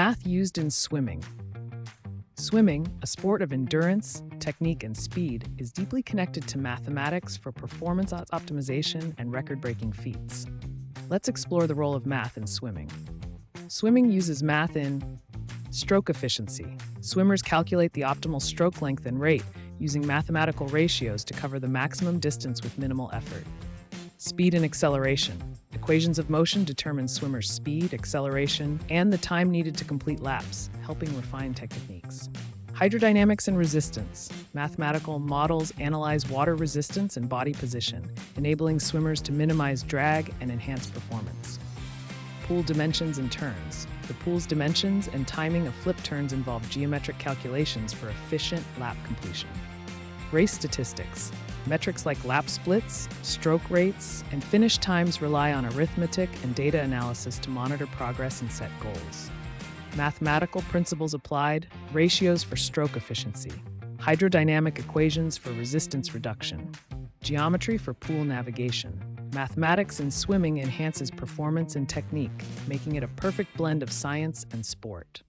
Math used in swimming. Swimming, a sport of endurance, technique, and speed, is deeply connected to mathematics for performance optimization and record-breaking feats. Let's explore the role of math in swimming. Swimming uses math in stroke efficiency. Swimmers calculate the optimal stroke length and rate using mathematical ratios to cover the maximum distance with minimal effort. Speed and acceleration. Equations of motion determine swimmers' speed, acceleration, and the time needed to complete laps, helping refine techniques. Hydrodynamics and resistance. Mathematical models analyze water resistance and body position, enabling swimmers to minimize drag and enhance performance. Pool dimensions and turns. The pool's dimensions and timing of flip turns involve geometric calculations for efficient lap completion. Race statistics. Metrics like lap splits, stroke rates, and finish times rely on arithmetic and data analysis to monitor progress and set goals. Mathematical principles applied, ratios for stroke efficiency, hydrodynamic equations for resistance reduction, geometry for pool navigation. Mathematics in swimming enhances performance and technique, making it a perfect blend of science and sport.